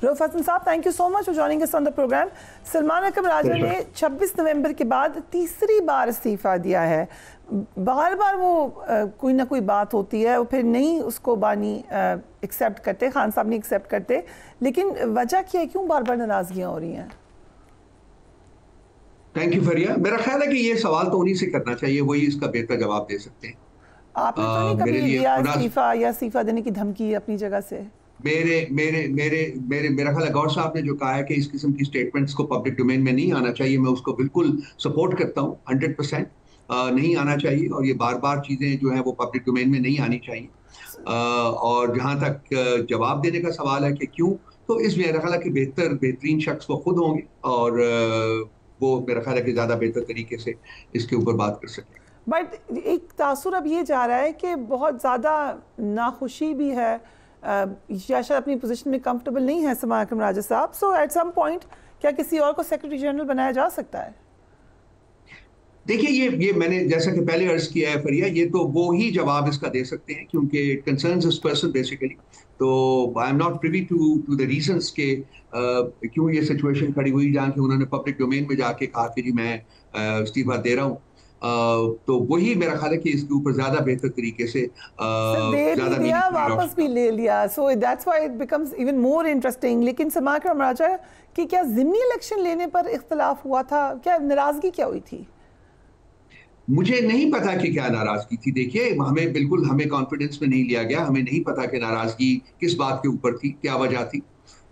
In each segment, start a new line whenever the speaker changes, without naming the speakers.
Rauf Hasan sahab, thank you so much for joining us on the program. Salman Akram Raja ने 26 नवंबर के बाद तीसरी बार इस्तीफा दिया है। बार बार वो कोई ना कोई बात होती है और फिर नहीं उसको बानी एक्सेप्ट करते, खान साहब नहीं एक्सेप्ट करते, लेकिन वजह क्या है, क्यों बार बार नाराजगियां हो रही हैं?
थैंक यू फरिया। मेरा ख्याल है कि ये सवाल तो उन्हीं से करना चाहिए, वही इसका बेहतर जवाब दे सकते हैं।
आपने तो नहीं कभी दिया इस्तीफा या इस्तीफा देने की धमकी अपनी जगह से?
मेरे मेरे मेरे मेरे मेरा ख्याल है गौर साहब ने जो कहा है कि इस किस्म की स्टेटमेंट्स को पब्लिक डोमेन में नहीं आना चाहिए, मैं उसको बिल्कुल सपोर्ट करता हूँ 100%। नहीं आना चाहिए और ये बार बार चीजें जो है वो पब्लिक डोमेन में नहीं आनी चाहिए। और जहां तक जवाब देने का सवाल है कि क्यों, तो इस मेरा ख्याल है कि बेहतरीन शख्स वो खुद होंगे और वो मेरा ख्याल है कि ज्यादा बेहतर तरीके से इसके ऊपर बात कर सकें।
बट एक तासुर अब ये जा रहा है कि बहुत ज़्यादा नाखुशी भी है या शायद अपनी पोजीशन में कंफर्टेबल नहीं है सलमान अकरम राजा साहब। सो एट सम पॉइंट क्या किसी और को सेक्रेटरी जनरल बनाया जा सकता है?
देखिए, ये मैंने जैसा कि पहले अर्ज किया है फरिया, ये तो वो ही जवाब इसका दे सकते हैं क्योंकि it concerns this person basically. तो I am not privy to the reasons के क्यों ये सिचुएशन खड़ी हुई जहाँ कि उन्होंने पब्लिक डोमेन में जाके कहा कि जी मैं इस्तीफा दे रहा हूँ। तो वही मेरा ख्याल है कि इसके ऊपर ज्यादा बेहतर तरीके से
ज्यादा दिया, वापस भी ले लिया। So that's why it becomes even more interesting. लेकिन सलमान अकरम राजा कि क्या ज़िमनी इलेक्शन लेने पर इख्तलाफ हुआ था? क्या नाराजगी क्या हुई थी?
मुझे नहीं पता कि क्या नाराजगी थी। देखिए, हमें कॉन्फिडेंस में नहीं लिया गया, हमें नहीं पता कि नाराजगी किस बात के ऊपर थी, क्या वजह थी।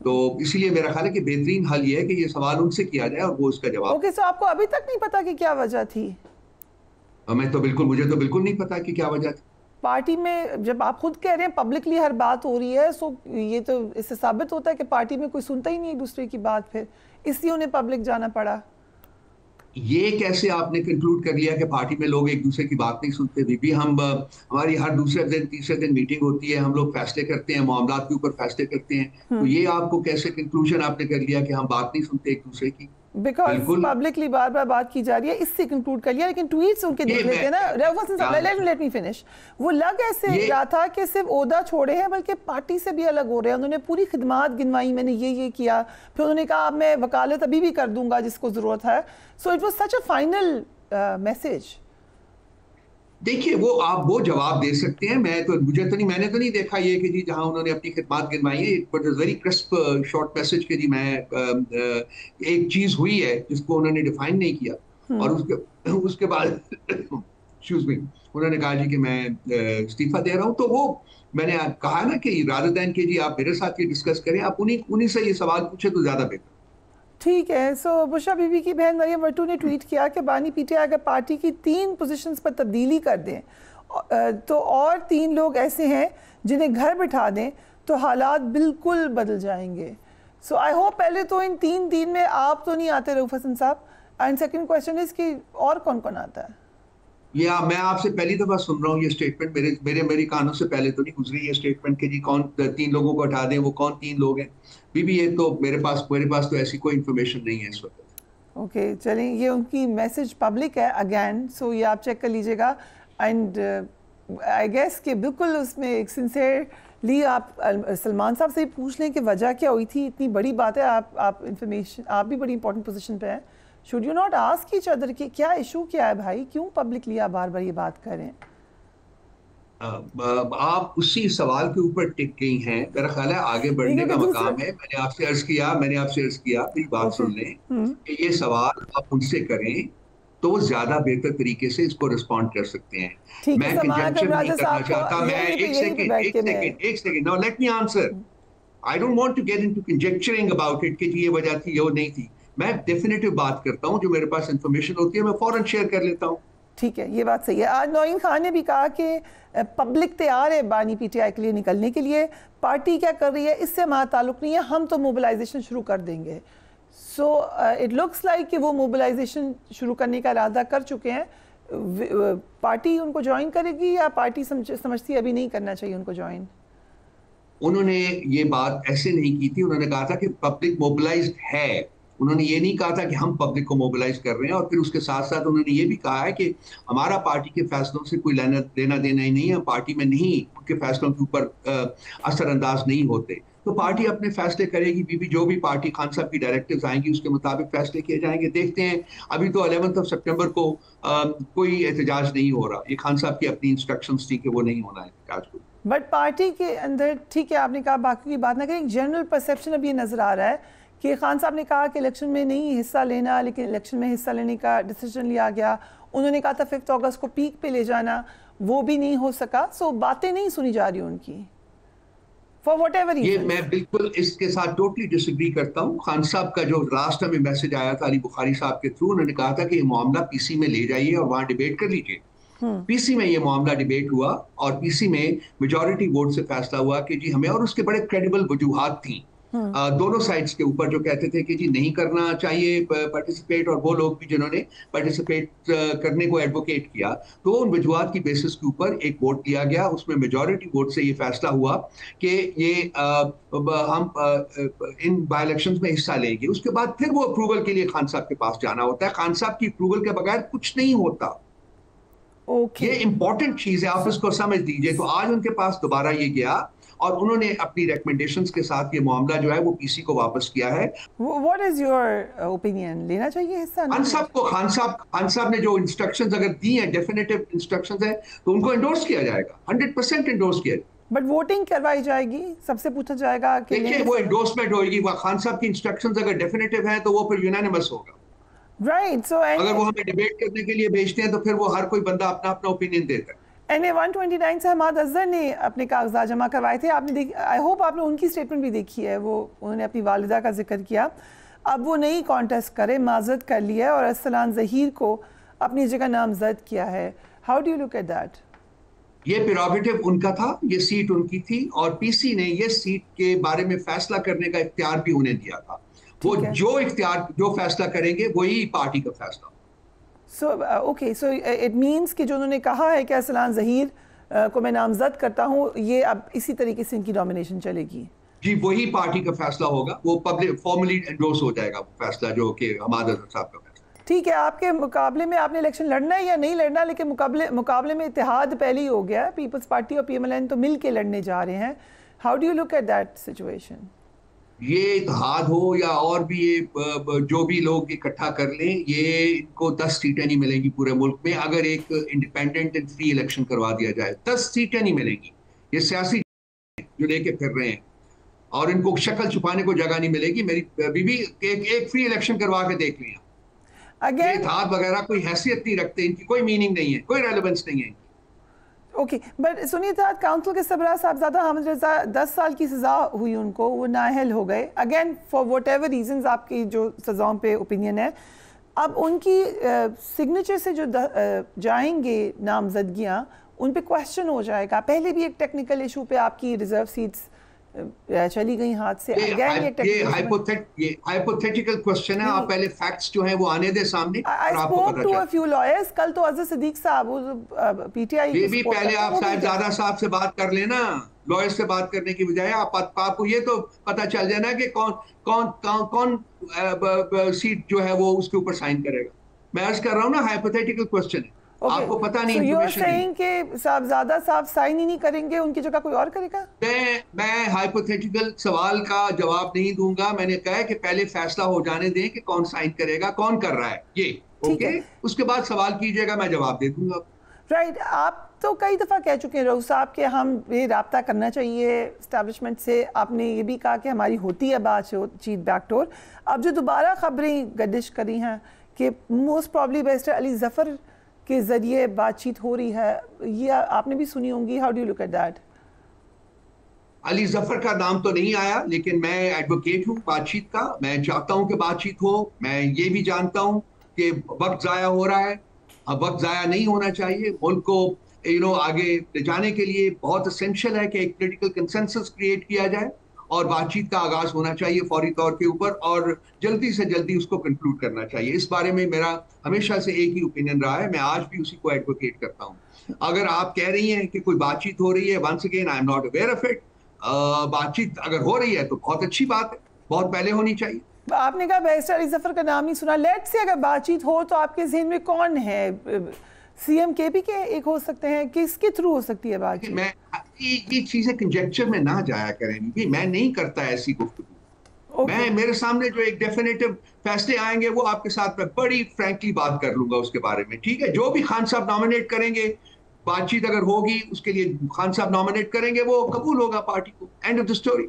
तो इसीलिए मेरा ख्याल है कि बेहतरीन हल ये है कि ये सवाल उनसे किया जाए और वो उसका जवाब।
ओके, सो आपको अभी तक नहीं पता कि क्या वजह थी?
मुझे तो बिल्कुल नहीं पता कि क्या वजह थी।
पार्टी में जब आप खुद कह रहे हैं पब्लिकली हर बात हो रही है, सो ये तो इससे साबित होता है कि पार्टी में कोई सुनता ही नहीं एक दूसरे की बात, फिर इसलिए उन्हें पब्लिक जाना पड़ा।
ये कैसे आपने कंक्लूड कर लिया कि पार्टी में लोग एक दूसरे की बात नहीं सुनते? बीबी हमारी हर दूसरे दिन तीसरे दिन मीटिंग होती है, हम लोग फैसले करते हैं, मामला के ऊपर फैसले करते हैं। तो ये आपको कैसे कंक्लूजन आपने कर लिया कि हम बात नहीं सुनते एक दूसरे की?
बिकॉज पब्लिकली बार बार बात की जा रही है, इससे कंक्लूड कर लिया। लेकिन ट्वीट्स उनके देख लेते हैं ना, लेट मी फिनिश। वो लग ऐसे रहा था कि सिर्फ ओहदा छोड़े हैं बल्कि पार्टी से भी अलग हो रहे हैं। उन्होंने पूरी खिदमात गिनवाई, मैंने ये किया, फिर उन्होंने कहा मैं वकालत अभी भी कर दूंगा जिसको जरूरत है। So it was such a final message.
देखिए, वो जवाब दे सकते हैं। मैंने तो नहीं देखा ये कि जी जहां उन्होंने अपनी खिदमत गिनवाई है, but very crisp short message के जी मैं एक चीज हुई है जिसको उन्होंने डिफाइन नहीं किया और उसके बाद एक्सक्यूज मी, उन्होंने कहा जी कि मैं इस्तीफा दे रहा हूं। तो वो मैंने कहा ना कि रादर दैन के जी आप मेरे साथ ये डिस्कस करें, आप उन्हीं से ये सवाल पूछे तो ज्यादा बेहतर।
ठीक है। सो बुशरा बीबी की बहन मरियम वट्टू ने ट्वीट किया कि बानी पीटीआई अगर पार्टी की 3 पोजीशंस पर तब्दीली कर दें तो और 3 लोग ऐसे हैं जिन्हें घर बिठा दें तो हालात बिल्कुल बदल जाएंगे। सो आई होप पहले तो इन 3 में आप तो नहीं आते रऊफ हसन साहब, एंड सेकंड क्वेश्चन इज कि और कौन कौन आता है?
या मैं आपसे पहली दफा सुन रहा हूँ ये स्टेटमेंट, मेरी कानों से पहले तो नहीं गुजरी ये स्टेटमेंट कि जी कौन 3 लोगों को हटा दें, वो कौन 3 लोग हैं। बीबी ये तो मेरे पास तो ऐसी कोई इंफॉर्मेशन नहीं है इस वक्त।
ओके, चलिए, ये उनकी मैसेज पब्लिक है अगेन, सो ये आप चेक कर लीजिएगा। एंड आई गेस कि बिल्कुल उसमें एक सिंसियरली आप सलमान साहब से पूछ लें कि वजह क्या हुई थी। इतनी बड़ी बात है, आप इंफॉर्मेशन, आप भी बड़ी इंपॉर्टेंट पोजीशन पे हैं। Should you not ask each other कि क्या इशू क्या है भाई, क्यों पब्लिकली आप बार बार ये बात कर रहे हैं?
आप उसी सवाल के ऊपर टिक गई हैं। मेरा ख्याल है आगे बढ़ने का मकाम है। मैंने आपसे अर्ज किया, मेरी बात सुन लें कि ये सवाल आप उनसे करें तो वो ज्यादा बेहतर तरीके से इसको रिस्पॉन्ड कर सकते हैं। मैं कंजंक्शन नहीं करना चाहता। मैं एक second now let me answer. I don't want to get into conjecturing about it कि ये वजह थी, ये नहीं थी। मैं डेफिनेटिव बात करता हूँ, जो मेरे पास इंफॉर्मेशन होती है मैं फौरन शेयर कर लेता हूँ।
ठीक है, ये बात सही है। आज नौईन खान ने भी कहा कि पब्लिक तैयार है बानी पीटीआई के लिए निकलने के लिए, पार्टी क्या कर रही है इससे हमारा ताल्लुक नहीं है, हम तो मोबिलाइजेशन शुरू कर देंगे। सो इट लुक्स लाइक कि वो मोबिलाइजेशन शुरू करने का इरादा कर चुके हैं। पार्टी उनको ज्वाइन करेगी या पार्टी समझती है अभी नहीं करना चाहिए उनको ज्वाइन?
उन्होंने ये बात ऐसे नहीं की थी। उन्होंने कहा था कि पब्लिक मोबिलाइज्ड है। उन्होंने ये नहीं कहा था कि हम पब्लिक को मोबिलाइज कर रहे हैं। और फिर उसके साथ साथ उन्होंने ये भी कहा है कि हमारा पार्टी के फैसलों से कोई लेना देना ही नहीं है, पार्टी में नहीं उनके फैसलों के ऊपर असरअंदाज नहीं होते। तो पार्टी अपने फैसले करेगी। बीबी जो भी पार्टी खान साहब की डायरेक्टिव्स आएंगी उसके मुताबिक फैसले किए जाएंगे। देखते हैं, अभी तो 11 सितंबर को कोई एहतजाज नहीं हो रहा। ये खान साहब की अपनी इंस्ट्रक्शंस थी कि वो नहीं होना है एहतजाज को।
बट पार्टी के अंदर, ठीक है आपने कहा बाकी की बात ना करें, जनरल परसेप्शन अब ये नज़र आ रहा है कि खान साहब ने कहा कि इलेक्शन में नहीं हिस्सा लेना, लेकिन इलेक्शन में हिस्सा लेने का डिसीजन लिया गया। उन्होंने कहा था 5 अगस्त को पीक पे ले जाना, वो भी नहीं हो सका। सो बातें नहीं सुनी जा रही उनकी फॉर वट एवर।
ये मैं बिल्कुल इसके साथ टोटली डिसएग्री करता हूँ। खान साहब का जो लास्ट में मैसेज आया था अली बुखारी साहब के थ्रू, उन्होंने कहा था कि ये मामला पीसी में ले जाइए और वहां डिबेट कर लीजिए। पीसी में ये मामला डिबेट हुआ और पीसी में मेजॉरिटी वोट से फैसला हुआ कि जी हमें, और उसके बड़े क्रेडिबल वजूहात थी दोनों साइड्स के ऊपर, जो कहते थे कि जी नहीं करना चाहिए पार्टिसिपेट, और वो लोग भी जिन्होंने पार्टिसिपेट करने को एडवोकेट किया। तो उन वजूहात की बेसिस के ऊपर एक वोट लिया गया, उसमें मेजॉरिटी वोट से ये फैसला हुआ कि ये हम इन बाई इलेक्शंस में हिस्सा लेंगे। उसके बाद फिर वो अप्रूवल के लिए खान साहब के पास जाना होता है। खान साहब की अप्रूवल के बगैर कुछ नहीं होता। ये इंपॉर्टेंट चीज है, आप इसको समझ लीजिए। तो आज उनके पास दोबारा ये गया और उन्होंने अपनी रिकमेंडेशंस के साथ ये मामला जो है वो पीसी को वापस किया है।
व्हाट इज योर ओपिनियन, लेना चाहिए हिस्सा?
खान साहब ने जो इंस्ट्रक्शंस अगर दी हैं, डेफिनेटिव इंस्ट्रक्शंस है, तो उनको एंडोर्स किया जाएगा, 100% एंडोर्स किया जाएगा।
बट वोटिंग करवाई जाएगी, सबसे पूछा जाएगा कि
देखिए वो एंडोर्समेंट होगी। खान साहब की इंस्ट्रक्शंस अगर डेफिनेटिव है तो वो फिर यूनानिमस होगा।
राइट। सो
अगर वो हमें डिबेट करने के लिए भेजते हैं तो फिर वो हर कोई बंदा अपना अपना ओपिनियन देता है।
NA 129 से हमाद अजहर ने अपने कागजात जमा करवाए थे, आपने आई होप आपने उनकी स्टेटमेंट भी देखी है। वो उन्होंने अपनी वालिदा का जिक्र किया, अब वो नहीं कॉन्टेस्ट करे, माजरत कर लिया है और अरसलान ज़हीर को अपनी जगह नामजद किया है। How do you look at that?
ये प्रेरोगेटिव उनका था, ये सीट उनकी थी और पीसी ने ये सीट के बारे में फैसला करने का इख्तियार भी उन्हें दिया था। वो जो फैसला करेंगे वही पार्टी का फैसला।
So okay, so it means कि जो उन्होंने कहा है कि अरसलान ज़हीर को मैं नामजद करता हूँ, ये अब इसी तरीके से इनकी नॉमिनेशन चलेगी?
जी वही पार्टी का फैसला होगा, वो पब्लिक फॉर्मली एंडोर्स हो जाएगा वो फैसला, जो कि हमाद अजहर साहब का फैसला।
ठीक है, आपके मुकाबले में आपने इलेक्शन लड़ना है या नहीं लड़ना, लेकिन मुकाबले में इत्तेहाद पहले ही हो गया है। पीपल्स पार्टी और PMLN तो मिल के लड़ने जा रहे हैं। How do you look at that situation?
ये इत्तेहाद हो या और भी ये जो भी लोग इकट्ठा कर लें, ये इनको 10 सीटें नहीं मिलेंगी पूरे मुल्क में। अगर एक इंडिपेंडेंट एंड फ्री इलेक्शन करवा दिया जाए, 10 सीटें नहीं मिलेंगी। ये सियासी जो लेके फिर रहे हैं और इनको शक्ल छुपाने को जगह नहीं मिलेगी। मेरी बीबी एक फ्री इलेक्शन करवा के देख लिया। ये इत्तेहाद वगैरह कोई हैसियत नहीं रखते, इनकी कोई मीनिंग नहीं है, कोई रेलेवेंस नहीं है।
ओके, बट सुनिए, काउंसिल के सरबराह साहबजादा हामिद रजा 10 साल की सज़ा हुई उनको, वो नाअहल हो गए again for what ever reasons. आपकी जो सज़ाओं पे ओपिनियन है, अब उनकी सिग्नेचर से जो जाएंगे नामजदगियाँ, उन पे क्वेश्चन हो जाएगा। पहले भी एक टेक्निकल इशू पे आपकी रिजर्व सीट्स चली गई हाथ से।
ये हाइपोथेटिकल क्वेश्चन है, आप पहले फैक्ट्स जो हैं वो आने दे सामने।
I spoke to a few lawyers, कल तो अज़हर सिद्दीक साहब PTI
ये भी पहले आप साहिबजादा साहब से बात कर लेना, लॉयर से बात करने की बजाय आपको ये तो पता चल जाना कि कौन सीट जो है वो उसके ऊपर साइन करेगा। मैं अर्ज कर रहा हूँ ना, हाइपोथेटिकल क्वेश्चन है। आपको पता नहीं,
इंफॉर्मेशन कि साहबजादा साहब साइन ही नहीं करेंगे, उनकी जगह कोई और करेगा?
मैं हाइपोथेटिकल सवाल का जवाब नहीं दूंगा। मैंने कहा है कि पहले फैसला हो जाने दें कि कौन साइन करेगा, कौन कर रहा है ये, ओके? उसके बाद सवाल कीजिएगा, मैं जवाब दे दूंगा।
राइट। आप तो कई दफ़ा कह चुके हैं रऊफ साहब कि हम ये राब्ता करना चाहिए इस्टेब्लिशमेंट से। आपने ये भी कहा कि हमारी होती है बातचीत बैकडोर। अब जो दोबारा खबरें गर्दिश करी हैं कि most probably barrister Ali Zafar के जरिए बातचीत हो रही है, ये आपने भी सुनी होंगी। How do you look at that?
Ali Zafar का नाम तो नहीं आया, लेकिन मैं एडवोकेट हूँ बातचीत का। मैं चाहता हूँ कि बातचीत हो। मैं ये भी जानता हूँ कि वक्त ज़ाया हो रहा है। अब वक्त ज़ाया नहीं होना चाहिए। मुल्क को आगे ले जाने के लिए बहुत असेंशियल है कि एक पॉलिटिकल कंसेंसस क्रिएट किया जाए और बातचीत का आगाज होना चाहिए फौरी तौर के ऊपर, और जल्दी से जल्दी उसको कंक्लूड करना चाहिए। इस बारे में मेरा हमेशा से एक ही ओपिनियन रहा है, मैं आज भी उसी को एडवोकेट करता हूँ। अगर आप कह रही हैं कि कोई बातचीत हो रही है, once again I am not aware of it. बातचीत अगर हो रही है तो बहुत अच्छी बात है, बहुत पहले होनी चाहिए।
आपने कहा बैरिस्टर अली ज़फ़र का नाम नहीं सुना। लेट्स से अगर बातचीत हो तो आपके ज़हन में कौन है सीएम केपी के एक हो सकते हैं, किसके थ्रू हो सकती है बात?
मैं ये चीजें कंजेक्चर में ना जाया करें, मैं नहीं करता ऐसी गुफ्तगू। मैं मेरे सामने जो एक डेफिनेटिव फैसले आएंगे वो आपके साथ मैं बड़ी फ्रैंकली बात कर लूंगा उसके बारे में, ठीक है? जो भी खान साहब नॉमिनेट करेंगे, बातचीत अगर होगी उसके लिए खान साहब नॉमिनेट करेंगे, वो कबूल होगा पार्टी को, एंड ऑफ द स्टोरी।